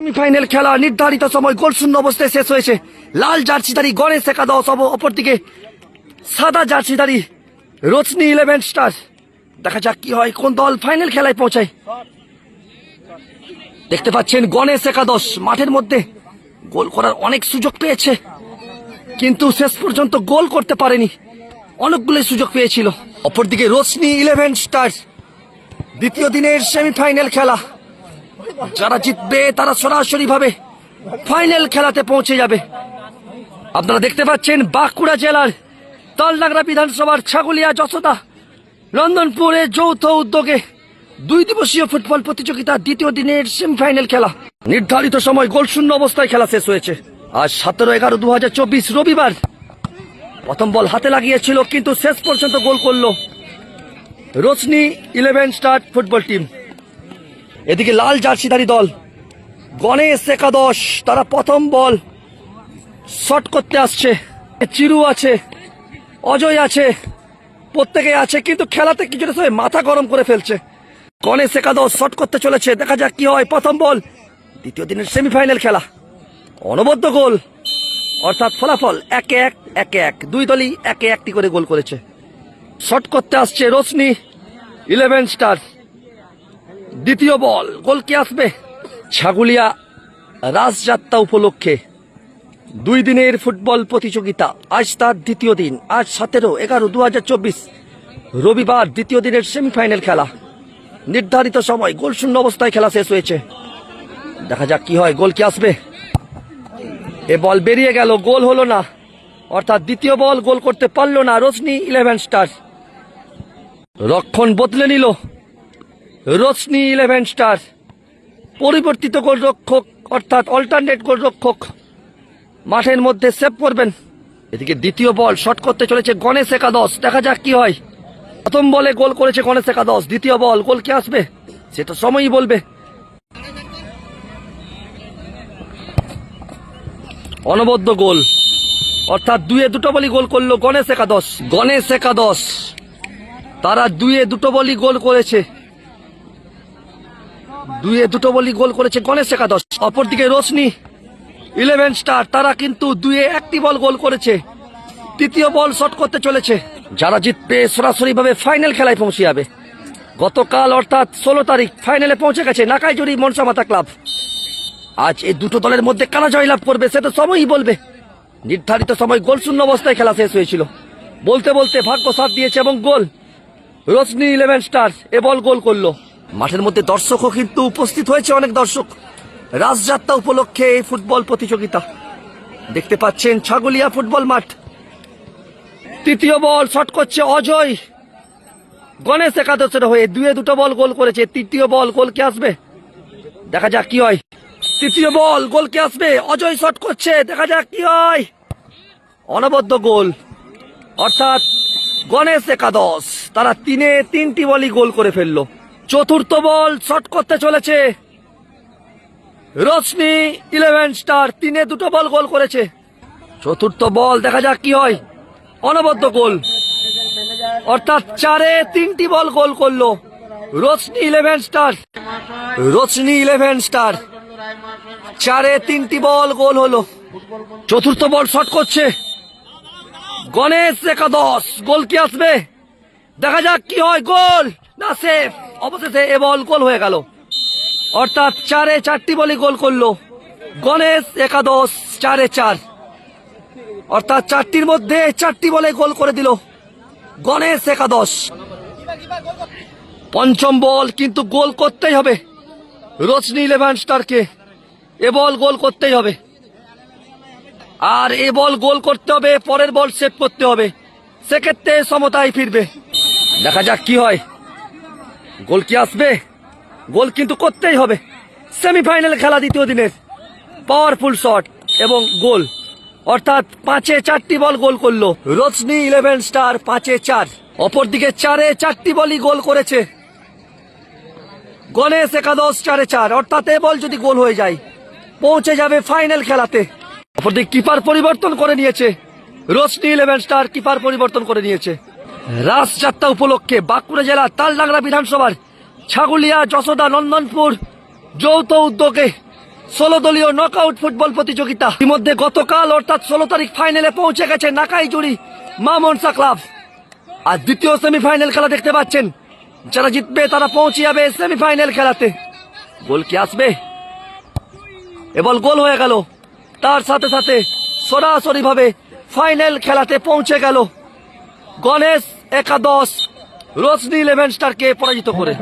Semifinal খেলা নির্ধারিত সময় গোলশূন্য অবস্থায় শেষ হয়েছে। লাল জার্সিধারী গণেশ একাদশ অপরদিকে সাদা জার্সিধারী রোশনি 11 স্টার। দেখা যাক কি হয়, কোন দল ফাইনাল খেলায় পৌঁছায়। দেখতে পাচ্ছেন গণেশ একাদশ মাঠের মধ্যে গোল করার অনেক সুযোগ পেয়েছে, কিন্তু শেষ পর্যন্ত গোল করতে পারেনি। অনেকগুলো সুযোগ পেয়েছিল। অপরদিকে রোশনি 11 স্টার দ্বিতীয় দিনের সেমিফাইনাল খেলা, যারা জিতবে তারা সরাসরি ভাবে ফাইনাল খেলাতে পৌঁছে যাবে। আপনারা দেখতে পাচ্ছেন বাঁকুড়া জেলার তালডাংরা বিধানসভার ছাগলিয়া যশোদা নন্দনপুরে যৌথ উদ্যোগে 2 দিবসীয় ফুটবল প্রতিযোগিতা দ্বিতীয় দিনের সেমিফাইনাল খেলা। নির্ধারিত সময় গোলশূন্য অবস্থায় খেলা শেষ হয়েছে। আজ 17/11/2024 রবিবার প্রথম বল হাতে লাগিয়েছিল, কিন্তু শেষ পর্যন্ত গোল করলো রোশনি 11 স্টার ফুটবল টিম। এদিকে লাল জার্সিধারী দল গণেশ একাদশ, তারা প্রথম বল শট করতে আসছে। চিরু আছে, অজয় আছে, প্রত্যেকে আছে, কিন্তু খেলাতে কিছুটা সময় মাথা গরম করে ফেলছে। গণেশ একাদশ শট করতে চলেছে, দেখা যাক কি হয়। প্রথম বল দ্বিতীয় দিনের সেমিফাইনাল খেলা, অনবদ্য গোল, অর্থাৎ ফলাফল 1-1 দুই দলই 1-1 করে গোল করেছে। শট করতে আসছে রোশনি 11 স্টার। দ্বিতীয় বল, গোল কি আসবে? ছাগুলিয়া রাসযাত্রা উপলক্ষে 2 দিনের ফুটবল প্রতিযোগিতা, আজ তার দ্বিতীয় দিন। আজ 17/11/2024 রবিবার দ্বিতীয় দিনের সেমিফাইনাল খেলা। নির্ধারিত সময় গোলশূন্য অবস্থায় খেলা শেষ হয়েছে। দেখা যাক কি হয়, গোল কি আসবে? এ বল বেরিয়ে গেল, গোল হলো না, অর্থাৎ দ্বিতীয় বল গোল করতে পারলো না রোশনি 11 স্টার। রক্ষণ বদলে নিল রোশনি 11 স্টার। পরিবর্তিত গোলরক্ষক অর্থাৎ অল্টারনেট গোলরক্ষক মাঠের মধ্যে সেভ করবেন। এদিকে দ্বিতীয় বল শট করতে চলেছে গণেশ একাদশ, দেখা যাক কি হয়। প্রথম বলে গোল করেছে গণেশ একাদশ, দ্বিতীয় বল গোল কি আসবে সেটা সময়ই বলবে। অনবদ্য গোল, অর্থাৎ 2-2 বলই গোল করলো গণেশ একাদশ। গণেশ একাদশ তারা 2-2 বলই গোল করেছে, 2-2 বলই গোল করেছে গণেশ একাদশ। অপরদিকে রোশনি 11 স্টার, তারা কিন্তু 2-1 বল গোল করেছে। তৃতীয় বল শট করতে চলেছে। যারা জিতবে সরাসরি ভাবে ফাইনাল খেলায় পৌঁছে যাবে। গতকাল অর্থাৎ 16 তারিখ ফাইনালে পৌঁছে গেছে নাকাইজুড়ি মনসামাতা ক্লাব। আজ এই দুটো দলের মধ্যে কারা জয়লাভ করবে সেটা সময়ই বলবে। নির্ধারিত সময় গোলশূন্য অবস্থায় খেলা শেষ হয়েছিল। বলতে বলতে ভাগ্য সাথ দিয়েছে এবং গোল রোশনি 11 স্টার এ বল গোল করলো। মাঠের মধ্যে দর্শকও কিন্তু উপস্থিত হয়েছে, অনেক দর্শক। রাসযাত্রা উপলক্ষে এই ফুটবল প্রতিযোগিতা দেখতে পাচ্ছেন ছাগলিয়া ফুটবল মাঠ। তৃতীয় বল শট করছে অজয় গণেশ একাদশের হয়ে, 2-2 বল গোল করেছে। তৃতীয় বল গোল কে আসবে, দেখা যাক কি হয়। তৃতীয় বল গোল কে আসবে, অজয় শট করছে, দেখা যাক কি হয়। অনবদ্য গোল, অর্থাৎ গণেশ একাদশ তারা 3-3 বলই গোল করে ফেললো। চতুর্থ বল শট করতে চলেছে রোশনি 11 স্টার, 3-2 বল গোল করেছে। চতুর্থ বল দেখা যাক কি হয়। অনবদ্য গোল, অর্থাৎ 4-3 বল গোল করলো রোশনি 11 স্টার। রোশনি 11 স্টার 4-3 বল গোল হলো। চতুর্থ বল শট করছে গণেশ একাদশ, গোল কি আসবে, দেখা যাক কি হয়। গোল না সেভ, অবশেষে এ বল গোল হয়ে গেল। অর্থাৎ 4-4 বলে গোল করলো গণেশ একাদশ, 4-4, অর্থাৎ 4টির মধ্যে 4টি বলে গোল করে দিল গণেশ একাদশ। পঞ্চম বল কিন্তু গোল করতেই হবে রোশনি 11 স্টারকে, এ বল গোল করতেই হবে। আর এ বল গোল করতে হবে, পরের বল সেভ করতে হবে, সেক্ষেত্রে সমতায় ফিরবে। দেখা যাক কি হয়, গোল কি আসবে, গোল কিন্তু করতেই হবে। সেমিফাইনাল খেলা দ্বিতীয় দিনের, পাওয়ারফুল শট এবং গোল, অর্থাৎ 5-4 বল গোল করলো রোশনি 11 স্টার, 5-4। অপরদিকে 4-4 বলই গোল করেছে গণেশ একাদশ, 4-4, অর্থাৎ এ বল যদি গোল হয়ে যায় পৌঁছে যাবে ফাইনাল খেলাতে। অপরদিকে কিপার পরিবর্তন করে নিয়েছে রোশনি 11 স্টার, কিপার পরিবর্তন করে নিয়েছে। রাসযাত্রা উপলক্ষে বাঁকুড়া জেলা তালডাংরা বিধানসভার ছাগুলিয়া যশোদা নন্দনপুর যৌথ উদ্যোগে 16 দলীয় নকআউট ফুটবল প্রতিযোগিতা। ইতিমধ্যে গতকাল অর্থাৎ 16 তারিখ ফাইনালে পৌঁছে গেছে নাকাইজুড়ি মা মনসা ক্লাব। আর দ্বিতীয় সেমিফাইনাল খেলা দেখতে পাচ্ছেন, যারা জিতবে তারা পৌঁছে যাবে সেমিফাইনাল খেলাতে। গোল কি আসবে? এবার গোল হয়ে গেল, তার সাথে সাথে সরাসরি ভাবে ফাইনাল খেলাতে পৌঁছে গেল গণেশ একাদশ রোশনি 11 স্টারকে পরাজিত করে।